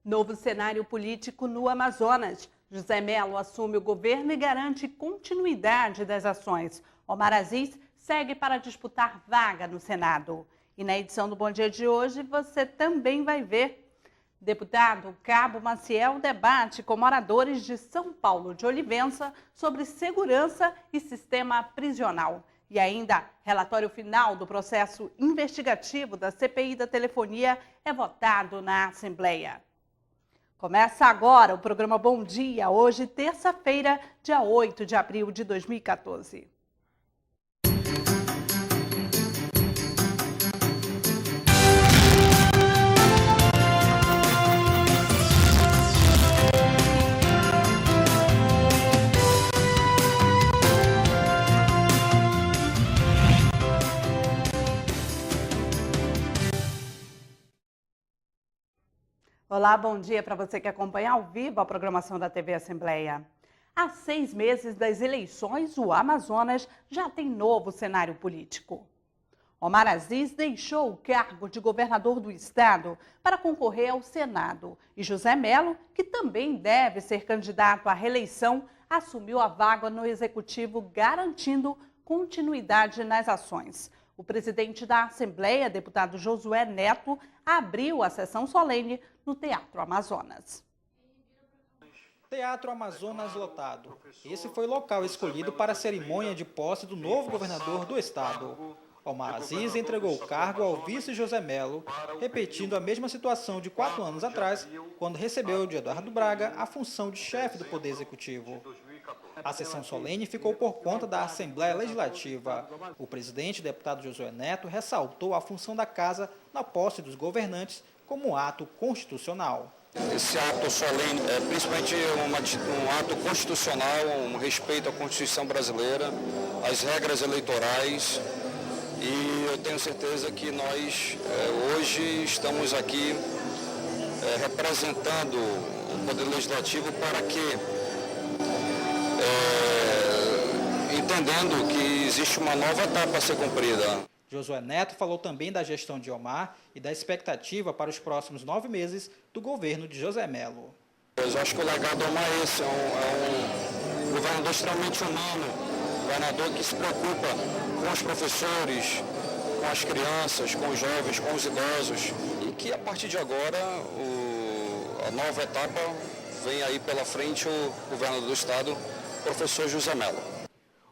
Novo cenário político no Amazonas. José Mello assume o governo e garante continuidade das ações. Omar Aziz segue para disputar vaga no Senado. E na edição do Bom Dia de hoje, você também vai ver. Deputado Cabo Maciel debate com moradores de São Paulo de Olivença sobre segurança e sistema prisional. E ainda, relatório final do processo investigativo da CPI da telefonia é votado na Assembleia. Começa agora o programa Bom Dia, hoje, terça-feira, dia 8 de abril de 2014. Olá, bom dia para você que acompanha ao vivo a programação da TV Assembleia. Há 6 meses das eleições, o Amazonas já tem novo cenário político. Omar Aziz deixou o cargo de governador do estado para concorrer ao Senado. E José Mello, que também deve ser candidato à reeleição, assumiu a vaga no Executivo, garantindo continuidade nas ações. O presidente da Assembleia, deputado Josué Neto, abriu a sessão solene no Teatro Amazonas. Teatro Amazonas lotado. Esse foi o local escolhido para a cerimônia de posse do novo governador do estado. Omar Aziz entregou o cargo ao vice José Mello, repetindo a mesma situação de 4 anos atrás, quando recebeu de Eduardo Braga a função de chefe do Poder Executivo. A sessão solene ficou por conta da Assembleia Legislativa. O presidente, deputado Josué Neto, ressaltou a função da casa na posse dos governantes como ato constitucional. Esse ato solene é principalmente um ato constitucional, um respeito à Constituição brasileira, às regras eleitorais, e eu tenho certeza que nós hoje estamos aqui representando o Poder Legislativo para que, entendendo que existe uma nova etapa a ser cumprida. Josué Neto falou também da gestão de Omar e da expectativa para os próximos 9 meses do governo de José Mello. Eu acho que o legado do Omar é esse, é um governador extremamente humano, um governador que se preocupa com os professores, com as crianças, com os jovens, com os idosos, e que a partir de agora a nova etapa vem aí pela frente o governador do estado, professor José Mello.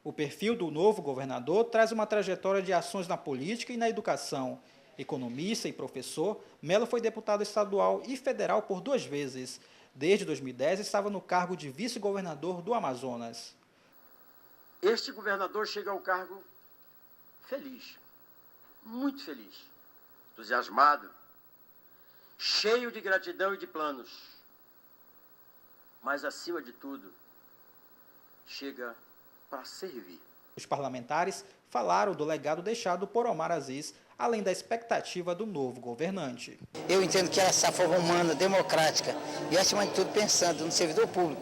O perfil do novo governador traz uma trajetória de ações na política e na educação. Economista e professor, Mello foi deputado estadual e federal por 2 vezes. Desde 2010 estava no cargo de vice-governador do Amazonas. Este governador chega ao cargo feliz, muito feliz, entusiasmado, cheio de gratidão e de planos. Mas, acima de tudo, chega para servir. Os parlamentares falaram do legado deixado por Omar Aziz, além da expectativa do novo governante. Eu entendo que essa forma humana, democrática e, acima de tudo, pensando no servidor público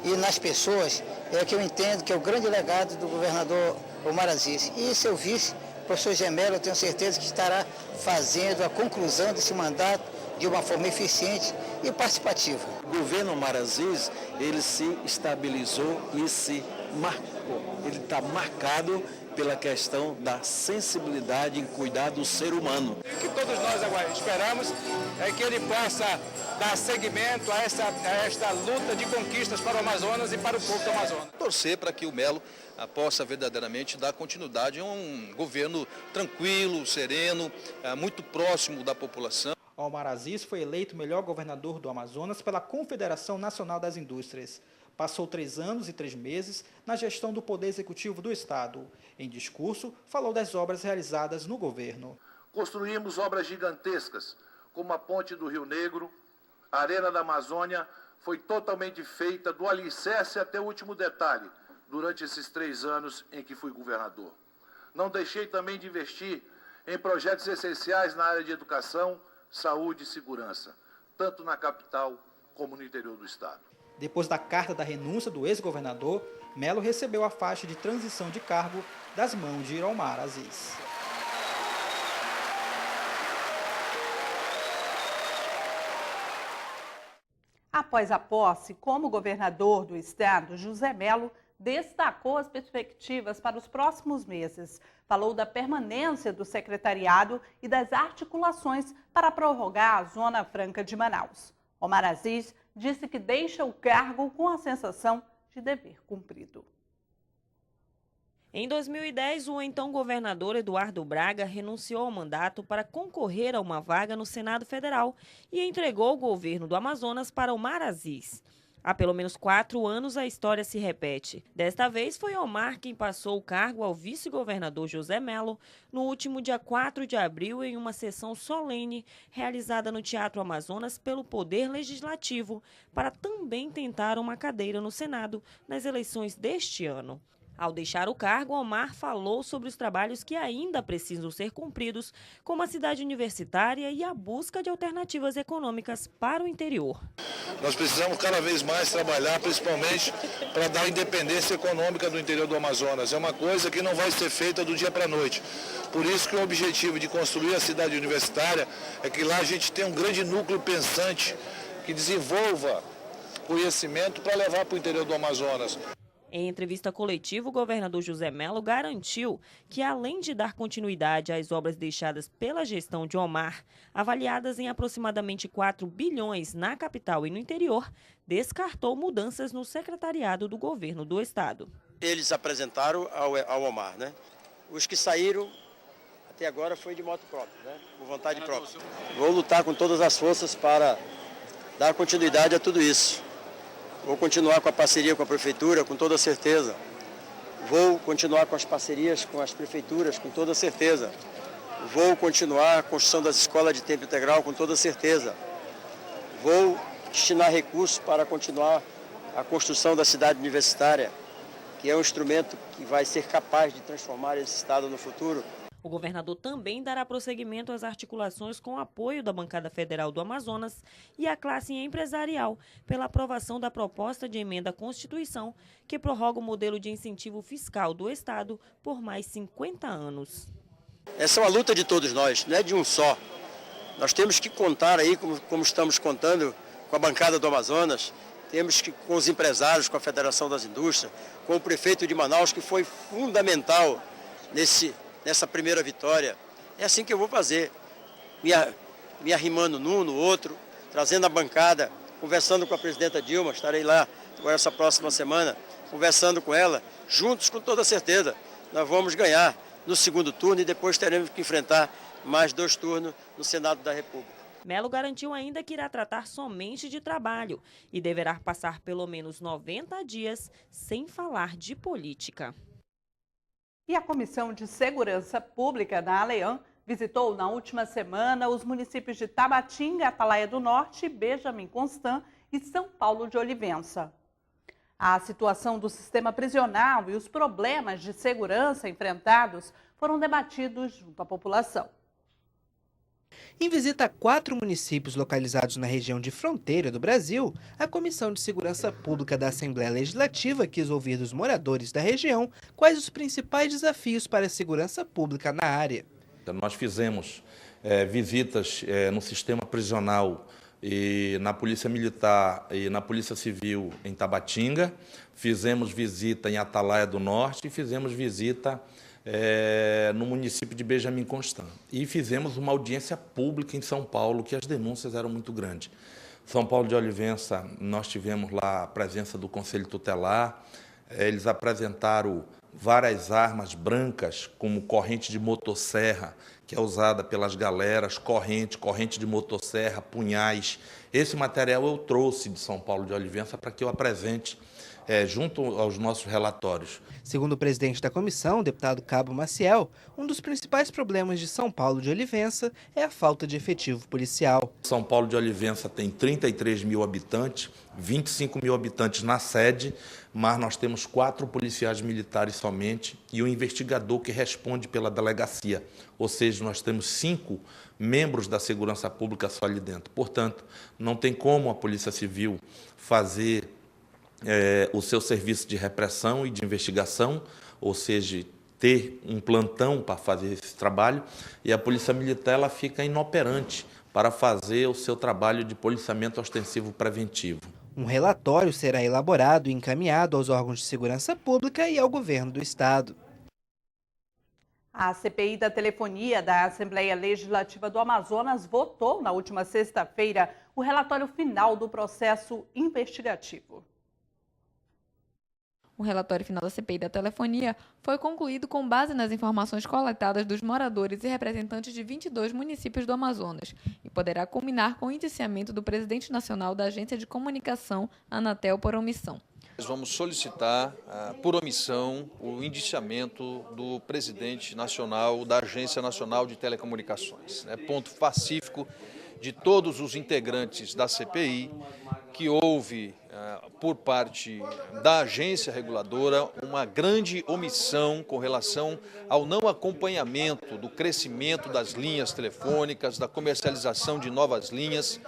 e nas pessoas, é o que eu entendo que é o grande legado do governador Omar Aziz. E seu vice, o professor José Mello, eu tenho certeza que estará fazendo a conclusão desse mandato de uma forma eficiente e participativa. O governo Omar Aziz, ele se estabilizou e se marcou. Ele está marcado pela questão da sensibilidade em cuidar do ser humano. O que todos nós agora esperamos é que ele possa dar seguimento a esta luta de conquistas para o Amazonas e para o povo do Amazonas. Torcer para que o Mello possa verdadeiramente dar continuidade a um governo tranquilo, sereno, muito próximo da população. Omar Aziz foi eleito melhor governador do Amazonas pela Confederação Nacional das Indústrias. Passou 3 anos e 3 meses na gestão do Poder Executivo do Estado. Em discurso, falou das obras realizadas no governo. Construímos obras gigantescas, como a Ponte do Rio Negro. A Arena da Amazônia foi totalmente feita do alicerce até o último detalhe durante esses 3 anos em que fui governador. Não deixei também de investir em projetos essenciais na área de educação, saúde e segurança, tanto na capital como no interior do estado. Depois da carta da renúncia do ex-governador, Mello recebeu a faixa de transição de cargo das mãos de Omar Aziz. Após a posse como governador do estado, José Mello destacou as perspectivas para os próximos meses. Falou da permanência do secretariado e das articulações para prorrogar a Zona Franca de Manaus. Omar Aziz disse que deixa o cargo com a sensação de dever cumprido. Em 2010, o então governador Eduardo Braga renunciou ao mandato para concorrer a uma vaga no Senado Federal e entregou o governo do Amazonas para Omar Aziz. Há pelo menos 4 anos a história se repete. Desta vez foi Omar quem passou o cargo ao vice-governador José Mello no último dia 4 de abril em uma sessão solene realizada no Teatro Amazonas pelo Poder Legislativo para também tentar uma cadeira no Senado nas eleições deste ano. Ao deixar o cargo, Omar falou sobre os trabalhos que ainda precisam ser cumpridos, como a cidade universitária e a busca de alternativas econômicas para o interior. Nós precisamos cada vez mais trabalhar, principalmente para dar independência econômica do interior do Amazonas. É uma coisa que não vai ser feita do dia para a noite. Por isso que o objetivo de construir a cidade universitária é que lá a gente tenha um grande núcleo pensante que desenvolva conhecimento para levar para o interior do Amazonas. Em entrevista coletiva, o governador José Mello garantiu que, além de dar continuidade às obras deixadas pela gestão de Omar, avaliadas em aproximadamente 4 bilhões na capital e no interior, descartou mudanças no secretariado do governo do estado. Eles apresentaram ao Omar, né? Os que saíram até agora foi de moto própria, né? Por vontade própria. Vou lutar com todas as forças para dar continuidade a tudo isso. Vou continuar com a parceria com a prefeitura, com toda certeza. Vou continuar com as parcerias com as prefeituras, com toda certeza. Vou continuar a construção das escolas de tempo integral, com toda certeza. Vou destinar recursos para continuar a construção da cidade universitária, que é um instrumento que vai ser capaz de transformar esse estado no futuro. O governador também dará prosseguimento às articulações com o apoio da bancada federal do Amazonas e a classe empresarial pela aprovação da proposta de emenda à Constituição que prorroga o modelo de incentivo fiscal do estado por mais 50 anos. Essa é uma luta de todos nós, não é de um só. Nós temos que contar aí, como estamos contando, com a bancada do Amazonas, temos que com os empresários, com a Federação das Indústrias, com o prefeito de Manaus, que foi fundamental nessa primeira vitória. É assim que eu vou fazer, me arrimando num no outro, trazendo a bancada, conversando com a presidenta Dilma, estarei lá agora essa próxima semana, conversando com ela, juntos com toda certeza. Nós vamos ganhar no segundo turno e depois teremos que enfrentar mais 2 turnos no Senado da República. Mello garantiu ainda que irá tratar somente de trabalho e deverá passar pelo menos 90 dias sem falar de política. E a Comissão de Segurança Pública da ALEAM visitou na última semana os municípios de Tabatinga, Atalaia do Norte, Benjamin Constant e São Paulo de Olivença. A situação do sistema prisional e os problemas de segurança enfrentados foram debatidos junto à população. Em visita a 4 municípios localizados na região de fronteira do Brasil, a Comissão de Segurança Pública da Assembleia Legislativa quis ouvir dos moradores da região quais os principais desafios para a segurança pública na área. Nós fizemos visitas no sistema prisional e na Polícia Militar e na Polícia Civil em Tabatinga, fizemos visita em Atalaia do Norte e fizemos visita no município de Benjamin Constant. E fizemos uma audiência pública em São Paulo, que as denúncias eram muito grandes. São Paulo de Olivença, nós tivemos lá a presença do Conselho Tutelar, eles apresentaram várias armas brancas, como corrente de motosserra, que é usada pelas galeras, corrente de motosserra, punhais. Esse material eu trouxe de São Paulo de Olivença para que eu apresente junto aos nossos relatórios. Segundo o presidente da comissão, o deputado Cabo Maciel, um dos principais problemas de São Paulo de Olivença é a falta de efetivo policial. São Paulo de Olivença tem 33 mil habitantes, 25 mil habitantes na sede, mas nós temos 4 policiais militares somente e um investigador que responde pela delegacia. Ou seja, nós temos 5 membros da segurança pública só ali dentro. Portanto, não tem como a Polícia Civil fazer o seu serviço de repressão e de investigação, ou seja, ter um plantão para fazer esse trabalho, e a Polícia Militar ela fica inoperante para fazer o seu trabalho de policiamento ostensivo preventivo. Um relatório será elaborado e encaminhado aos órgãos de segurança pública e ao governo do estado. A CPI da telefonia da Assembleia Legislativa do Amazonas votou na última sexta-feira o relatório final do processo investigativo. O relatório final da CPI da telefonia foi concluído com base nas informações coletadas dos moradores e representantes de 22 municípios do Amazonas e poderá culminar com o indiciamento do presidente nacional da Agência de Comunicação, Anatel, por omissão. Nós vamos solicitar, por omissão, o indiciamento do presidente nacional da Agência Nacional de Telecomunicações. É ponto pacífico de todos os integrantes da CPI que houve, por parte da agência reguladora, uma grande omissão com relação ao não acompanhamento do crescimento das linhas telefônicas, da comercialização de novas linhas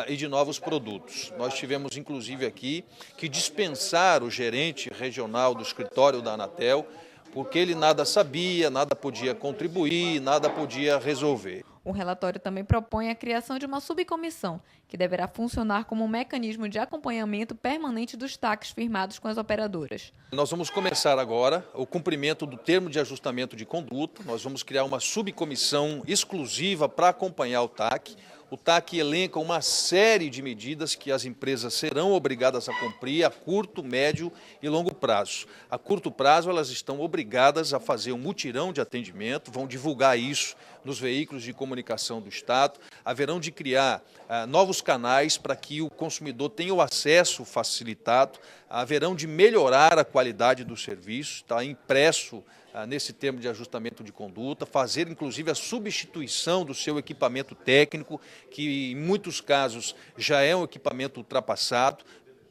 e de novos produtos. Nós tivemos, inclusive, aqui que dispensar o gerente regional do escritório da Anatel, porque ele nada sabia, nada podia contribuir, nada podia resolver. O relatório também propõe a criação de uma subcomissão, que deverá funcionar como um mecanismo de acompanhamento permanente dos TACs firmados com as operadoras. Nós vamos começar agora o cumprimento do termo de ajustamento de conduta. Nós vamos criar uma subcomissão exclusiva para acompanhar o TAC. O TAC elenca uma série de medidas que as empresas serão obrigadas a cumprir a curto, médio e longo prazo. A curto prazo, elas estão obrigadas a fazer um mutirão de atendimento, vão divulgar isso nos veículos de comunicação do Estado, haverão de criar novos canais para que o consumidor tenha o acesso facilitado, haverão de melhorar a qualidade do serviço, está impresso nesse termo de ajustamento de conduta, fazer inclusive a substituição do seu equipamento técnico, que em muitos casos já é um equipamento ultrapassado,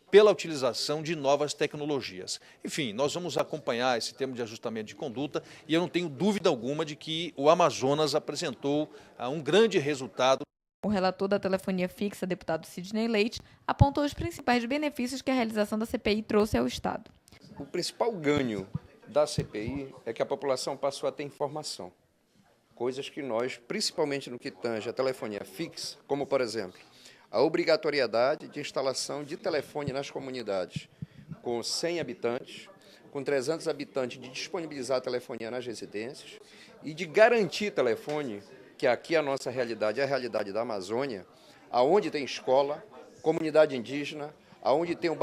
pela utilização de novas tecnologias. Enfim, nós vamos acompanhar esse termo de ajustamento de conduta e eu não tenho dúvida alguma de que o Amazonas apresentou um grande resultado. O relator da telefonia fixa, deputado Sidney Leite, apontou os principais benefícios que a realização da CPI trouxe ao Estado. O principal ganho da CPI é que a população passou a ter informação. Coisas que nós, principalmente no que tange a telefonia fixa, como por exemplo, a obrigatoriedade de instalação de telefone nas comunidades com 100 habitantes, com 300 habitantes de disponibilizar a telefonia nas residências e de garantir telefone, que aqui a nossa realidade é a realidade da Amazônia, aonde tem escola, comunidade indígena, aonde tem um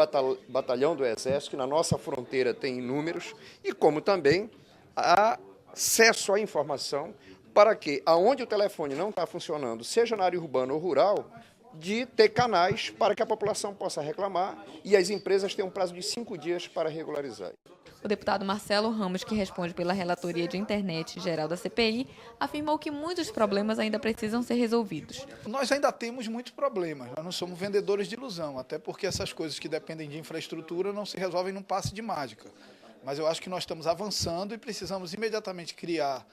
batalhão do Exército, que na nossa fronteira tem inúmeros, e como também acesso à informação para que, aonde o telefone não está funcionando, seja na área urbana ou rural, de ter canais para que a população possa reclamar e as empresas tenham um prazo de 5 dias para regularizar. O deputado Marcelo Ramos, que responde pela relatoria de internet geral da CPI, afirmou que muitos problemas ainda precisam ser resolvidos. Nós ainda temos muitos problemas, nós não somos vendedores de ilusão, até porque essas coisas que dependem de infraestrutura não se resolvem num passe de mágica. Mas eu acho que nós estamos avançando e precisamos imediatamente criar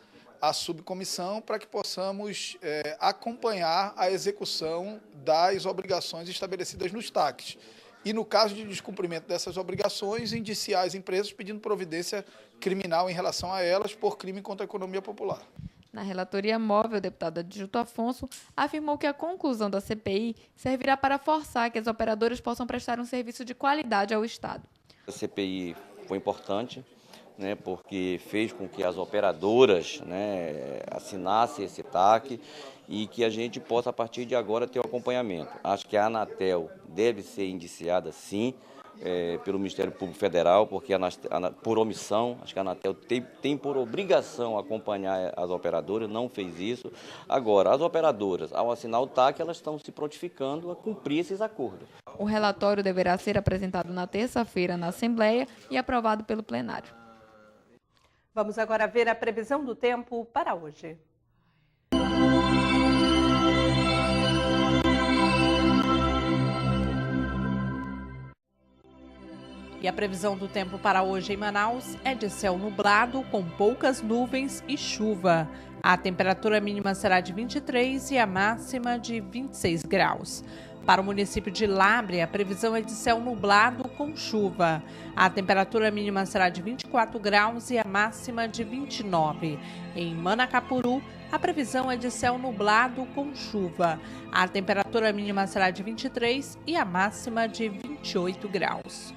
a subcomissão para que possamos acompanhar a execução das obrigações estabelecidas nos TACs. E, no caso de descumprimento dessas obrigações, indiciar as empresas pedindo providência criminal em relação a elas por crime contra a economia popular. Na relatoria móvel, o deputado Adjuto Afonso afirmou que a conclusão da CPI servirá para forçar que as operadoras possam prestar um serviço de qualidade ao Estado. A CPI foi importante, porque fez com que as operadoras assinassem esse TAC e que a gente possa, a partir de agora, ter o acompanhamento. Acho que a Anatel deve ser indiciada, sim, pelo Ministério Público Federal, porque por omissão, acho que a Anatel tem por obrigação acompanhar as operadoras, não fez isso. Agora, as operadoras, ao assinar o TAC, elas estão se prontificando a cumprir esses acordos. O relatório deverá ser apresentado na terça-feira na Assembleia e aprovado pelo plenário. Vamos agora ver a previsão do tempo para hoje. E a previsão do tempo para hoje em Manaus é de céu nublado, com poucas nuvens e chuva. A temperatura mínima será de 23 e a máxima de 26 graus. Para o município de Lábrea, a previsão é de céu nublado com chuva. A temperatura mínima será de 24 graus e a máxima de 29. Em Manacapuru, a previsão é de céu nublado com chuva. A temperatura mínima será de 23 e a máxima de 28 graus.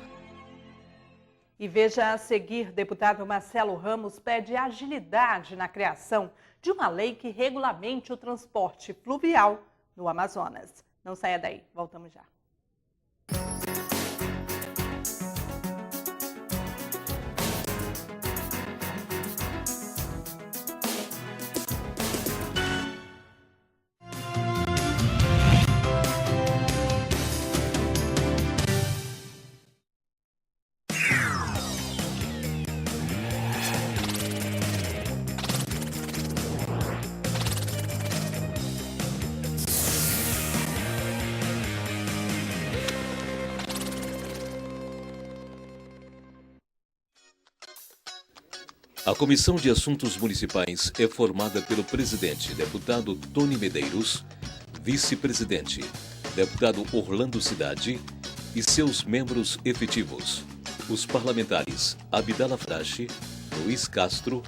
E veja a seguir, deputado Marcelo Ramos pede agilidade na criação de uma lei que regulamente o transporte fluvial no Amazonas. Não saia daí, voltamos já. A Comissão de Assuntos Municipais é formada pelo presidente, deputado Tony Medeiros, vice-presidente, deputado Orlando Cidade e seus membros efetivos, os parlamentares Abdala Frache, Luiz Castro,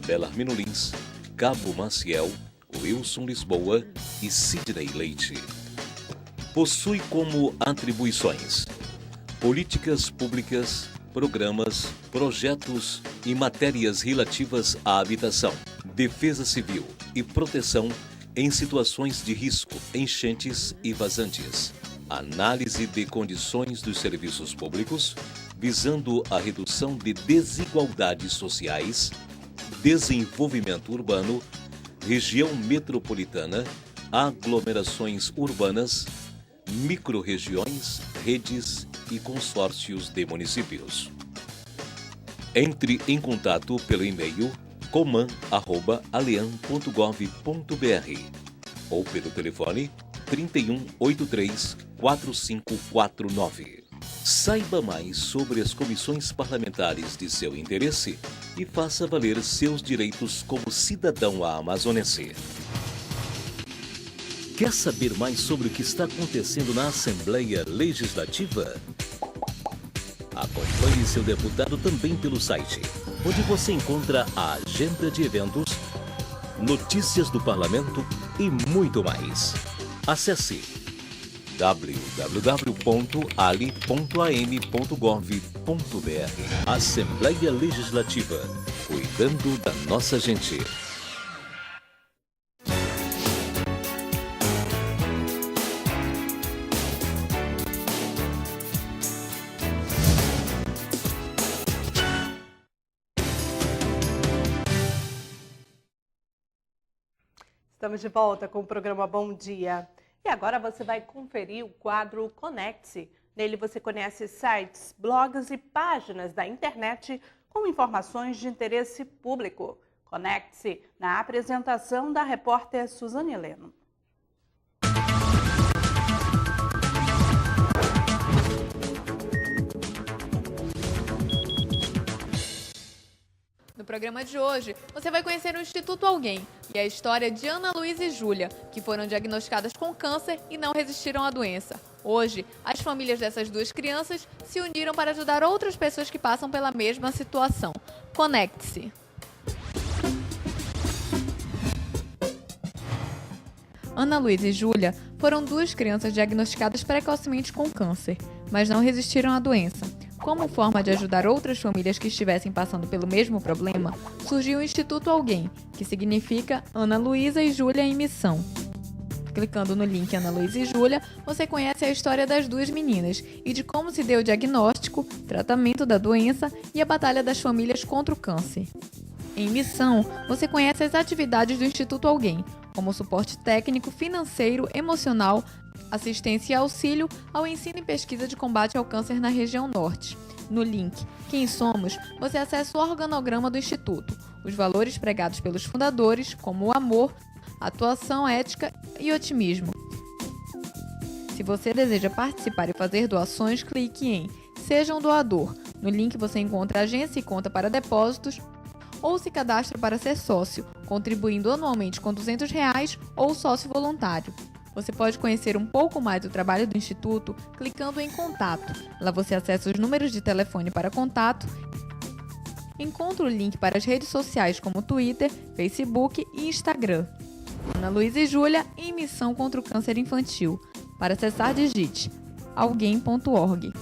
Belarmino Lins, Cabo Maciel, Wilson Lisboa e Sidney Leite. Possui como atribuições políticas públicas, programas, projetos e matérias relativas à habitação, defesa civil e proteção em situações de risco, enchentes e vazantes, análise de condições dos serviços públicos, visando a redução de desigualdades sociais, desenvolvimento urbano, região metropolitana, aglomerações urbanas, microrregiões, redes e consórcios de municípios. Entre em contato pelo e-mail coman@alean.gov.br ou pelo telefone 3183-4549. Saiba mais sobre as comissões parlamentares de seu interesse e faça valer seus direitos como cidadão amazonense. Quer saber mais sobre o que está acontecendo na Assembleia Legislativa? Acompanhe seu deputado também pelo site, onde você encontra a agenda de eventos, notícias do parlamento e muito mais. Acesse www.ali.am.gov.br. Assembleia Legislativa, cuidando da nossa gente. Estamos de volta com o programa Bom Dia. E agora você vai conferir o quadro Conecte-se. Nele você conhece sites, blogs e páginas da internet com informações de interesse público. Conecte-se na apresentação da repórter Suzane Heleno. No programa de hoje, você vai conhecer o Instituto Alguém e a história de Ana Luísa e Júlia, que foram diagnosticadas com câncer e não resistiram à doença. Hoje, as famílias dessas duas crianças se uniram para ajudar outras pessoas que passam pela mesma situação. Conecte-se! Ana Luísa e Júlia foram duas crianças diagnosticadas precocemente com câncer, mas não resistiram à doença. Como forma de ajudar outras famílias que estivessem passando pelo mesmo problema, surgiu o Instituto Alguém, que significa Ana Luísa e Júlia em Missão. Clicando no link Ana Luísa e Júlia, você conhece a história das duas meninas e de como se deu o diagnóstico, tratamento da doença e a batalha das famílias contra o câncer. Em Missão, você conhece as atividades do Instituto Alguém, como suporte técnico, financeiro, emocional, assistência e auxílio ao ensino e pesquisa de combate ao câncer na região norte. No link Quem Somos, você acessa o organograma do Instituto, os valores pregados pelos fundadores, como o amor, atuação, ética e otimismo. Se você deseja participar e fazer doações, clique em Seja um doador. No link você encontra agência e conta para depósitos, ou se cadastra para ser sócio, contribuindo anualmente com R$200 ou sócio voluntário. Você pode conhecer um pouco mais do trabalho do Instituto clicando em Contato. Lá você acessa os números de telefone para contato, encontra o link para as redes sociais como Twitter, Facebook e Instagram. Ana Luísa e Júlia em missão contra o câncer infantil. Para acessar, digite alguém.org.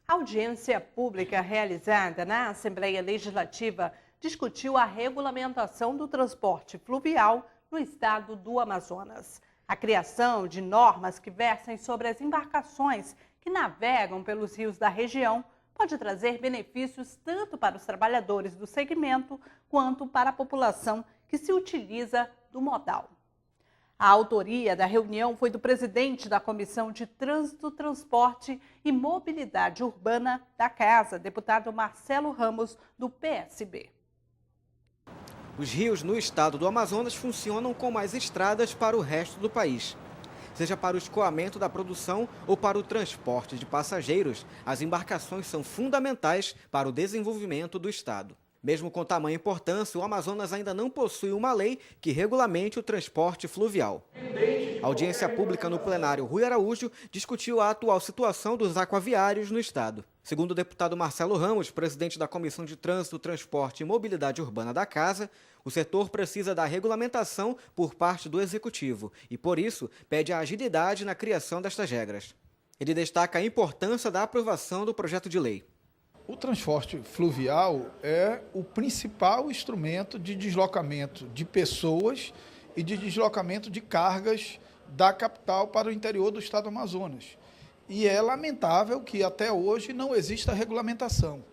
A audiência pública realizada na Assembleia Legislativa discutiu a regulamentação do transporte fluvial no estado do Amazonas. A criação de normas que versem sobre as embarcações que navegam pelos rios da região pode trazer benefícios tanto para os trabalhadores do segmento quanto para a população que se utiliza do modal. A autoria da reunião foi do presidente da Comissão de Trânsito, Transporte e Mobilidade Urbana da Casa, deputado Marcelo Ramos, do PSB. Os rios no estado do Amazonas funcionam como as estradas para o resto do país. Seja para o escoamento da produção ou para o transporte de passageiros, as embarcações são fundamentais para o desenvolvimento do estado. Mesmo com tamanha importância, o Amazonas ainda não possui uma lei que regulamente o transporte fluvial. A audiência pública no plenário Rui Araújo discutiu a atual situação dos aquaviários no estado. Segundo o deputado Marcelo Ramos, presidente da Comissão de Trânsito, Transporte e Mobilidade Urbana da Casa, o setor precisa da regulamentação por parte do Executivo e, por isso, pede a agilidade na criação destas regras. Ele destaca a importância da aprovação do projeto de lei. O transporte fluvial é o principal instrumento de deslocamento de pessoas e de deslocamento de cargas da capital para o interior do estado do Amazonas. E é lamentável que até hoje não exista regulamentação.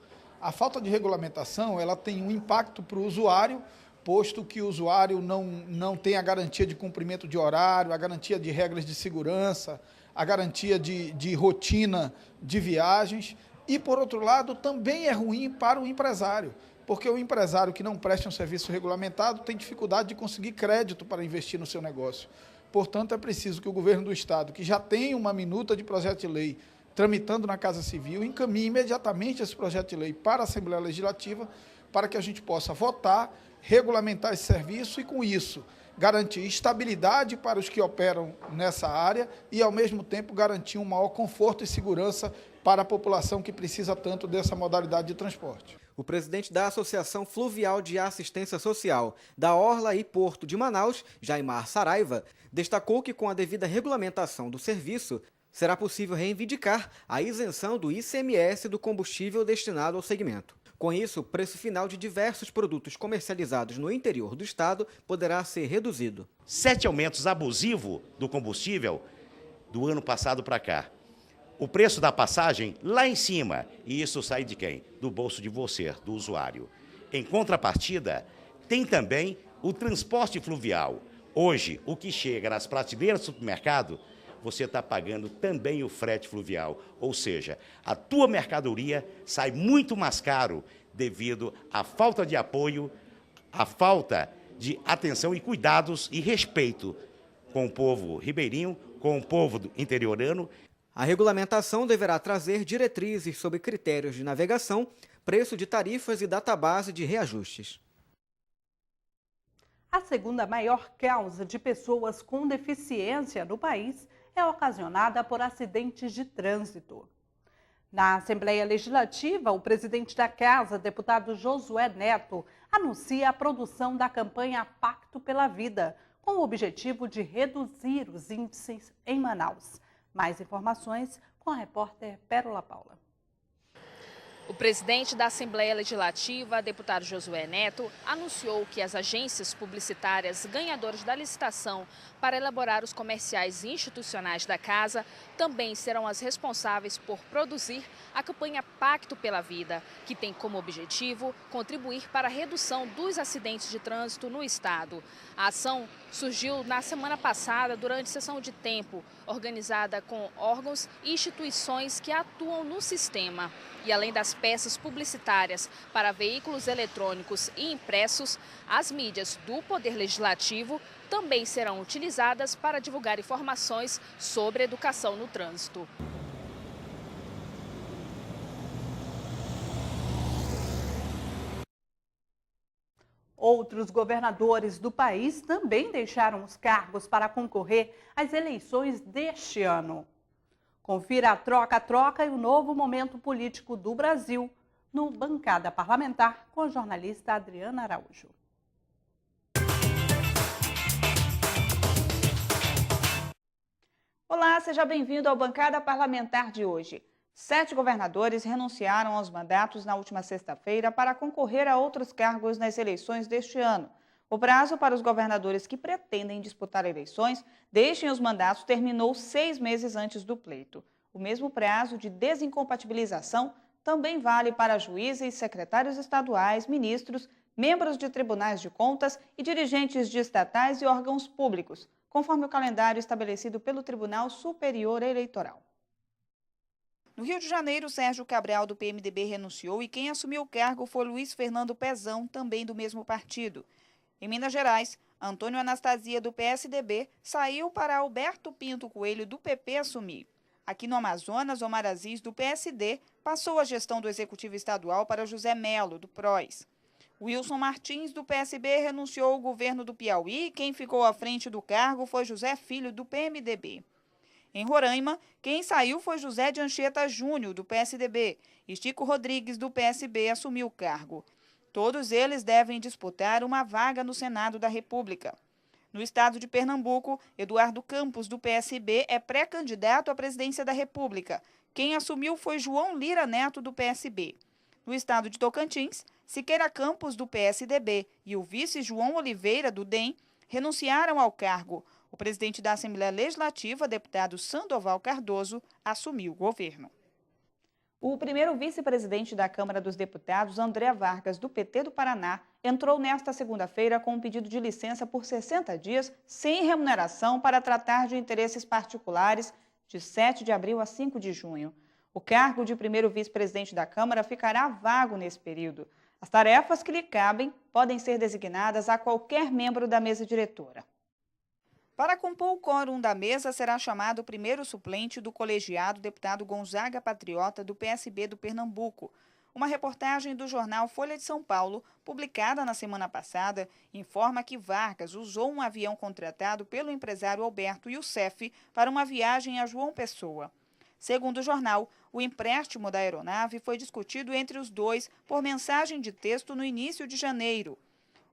A falta de regulamentação ela tem um impacto para o usuário, posto que o usuário não tem a garantia de cumprimento de horário, a garantia de regras de segurança, a garantia de rotina de viagens. E, por outro lado, também é ruim para o empresário, porque o empresário que não presta um serviço regulamentado tem dificuldade de conseguir crédito para investir no seu negócio. Portanto, é preciso que o governo do estado, que já tem uma minuta de projeto de lei tramitando na Casa Civil, encaminhe imediatamente esse projeto de lei para a Assembleia Legislativa para que a gente possa votar, regulamentar esse serviço e, com isso, garantir estabilidade para os que operam nessa área e, ao mesmo tempo, garantir um maior conforto e segurança para a população que precisa tanto dessa modalidade de transporte. O presidente da Associação Fluvial de Assistência Social da Orla e Porto de Manaus, Jaimar Saraiva, destacou que com a devida regulamentação do serviço, será possível reivindicar a isenção do ICMS do combustível destinado ao segmento. Com isso, o preço final de diversos produtos comercializados no interior do estado poderá ser reduzido. 7 aumentos abusivos do combustível do ano passado para cá. O preço da passagem lá em cima, e isso sai de quem? Do bolso de você, do usuário. Em contrapartida, tem também o transporte fluvial. Hoje, o que chega nas prateleiras do supermercado, você está pagando também o frete fluvial. Ou seja, a tua mercadoria sai muito mais caro devido à falta de apoio, à falta de atenção e cuidados e respeito com o povo ribeirinho, com o povo interiorano. A regulamentação deverá trazer diretrizes sobre critérios de navegação, preço de tarifas e database de reajustes. A segunda maior causa de pessoas com deficiência no país é ocasionada por acidentes de trânsito. Na Assembleia Legislativa, o presidente da Casa, deputado Josué Neto, anuncia a produção da campanha Pacto pela Vida, com o objetivo de reduzir os índices em Manaus. Mais informações com a repórter Pérola Paula. O presidente da Assembleia Legislativa, deputado Josué Neto, anunciou que as agências publicitárias ganhadoras da licitação para elaborar os comerciais institucionais da Casa também serão as responsáveis por produzir a campanha Pacto pela Vida, que tem como objetivo contribuir para a redução dos acidentes de trânsito no estado. A ação surgiu na semana passada durante sessão de tempo, organizada com órgãos e instituições que atuam no sistema. E além das peças publicitárias para veículos eletrônicos e impressos, as mídias do Poder Legislativo também serão utilizadas para divulgar informações sobre educação no trânsito. Outros governadores do país também deixaram os cargos para concorrer às eleições deste ano. Confira a troca-troca e o novo momento político do Brasil no Bancada Parlamentar com a jornalista Adriana Araújo. Olá, seja bem-vindo ao Bancada Parlamentar de hoje. 7 governadores renunciaram aos mandatos na última sexta-feira para concorrer a outros cargos nas eleições deste ano. O prazo para os governadores que pretendem disputar eleições deixem os mandatos terminou 6 meses antes do pleito. O mesmo prazo de desincompatibilização também vale para juízes, secretários estaduais, ministros, membros de tribunais de contas e dirigentes de estatais e órgãos públicos, conforme o calendário estabelecido pelo Tribunal Superior Eleitoral. No Rio de Janeiro, Sérgio Cabral, do PMDB, renunciou e quem assumiu o cargo foi Luiz Fernando Pezão, também do mesmo partido. Em Minas Gerais, Antônio Anastasia, do PSDB, saiu para Alberto Pinto Coelho, do PP, assumir. Aqui no Amazonas, Omar Aziz, do PSD, passou a gestão do Executivo Estadual para José Melo, do PROS. Wilson Martins, do PSB, renunciou ao governo do Piauí e quem ficou à frente do cargo foi José Filho, do PMDB. Em Roraima, quem saiu foi José de Anchieta Júnior, do PSDB, e Chico Rodrigues, do PSB, assumiu o cargo. Todos eles devem disputar uma vaga no Senado da República. No estado de Pernambuco, Eduardo Campos, do PSB, é pré-candidato à presidência da República. Quem assumiu foi João Lira Neto, do PSB. No estado de Tocantins, Siqueira Campos, do PSDB, e o vice João Oliveira, do DEM, renunciaram ao cargo. O presidente da Assembleia Legislativa, deputado Sandoval Cardoso, assumiu o governo. O primeiro vice-presidente da Câmara dos Deputados, André Vargas, do PT do Paraná, entrou nesta segunda-feira com um pedido de licença por 60 dias, sem remuneração, para tratar de interesses particulares, de 7 de abril a 5 de junho. O cargo de primeiro vice-presidente da Câmara ficará vago nesse período. As tarefas que lhe cabem podem ser designadas a qualquer membro da mesa diretora. Para compor o quórum da mesa, será chamado o primeiro suplente do colegiado, deputado Gonzaga Patriota, do PSB do Pernambuco. Uma reportagem do jornal Folha de São Paulo, publicada na semana passada, informa que Vargas usou um avião contratado pelo empresário Alberto Youssef para uma viagem a João Pessoa. Segundo o jornal, o empréstimo da aeronave foi discutido entre os dois por mensagem de texto no início de janeiro.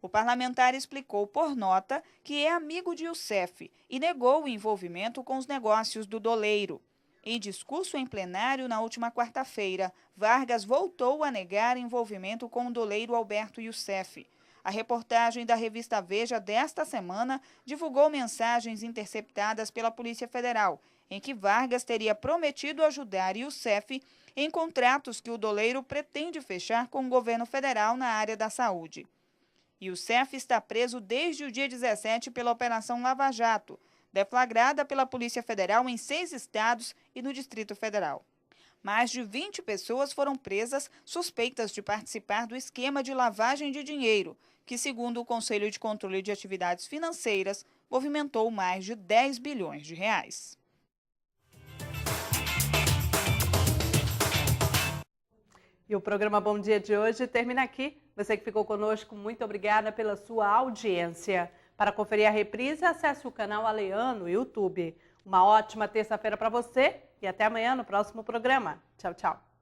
O parlamentar explicou por nota que é amigo de Youssef e negou o envolvimento com os negócios do doleiro. Em discurso em plenário na última quarta-feira, Vargas voltou a negar envolvimento com o doleiro Alberto Youssef. A reportagem da revista Veja desta semana divulgou mensagens interceptadas pela Polícia Federal, em que Vargas teria prometido ajudar Youssef em contratos que o doleiro pretende fechar com o governo federal na área da saúde. Youssef está preso desde o dia 17 pela Operação Lava Jato, deflagrada pela Polícia Federal em 6 estados e no Distrito Federal. Mais de 20 pessoas foram presas suspeitas de participar do esquema de lavagem de dinheiro, que, segundo o Conselho de Controle de Atividades Financeiras, movimentou mais de 10 bilhões de reais. E o programa Bom Dia de hoje termina aqui. Você que ficou conosco, muito obrigada pela sua audiência. Para conferir a reprise, acesse o canal Aleano no YouTube. Uma ótima terça-feira para você e até amanhã no próximo programa. Tchau, tchau.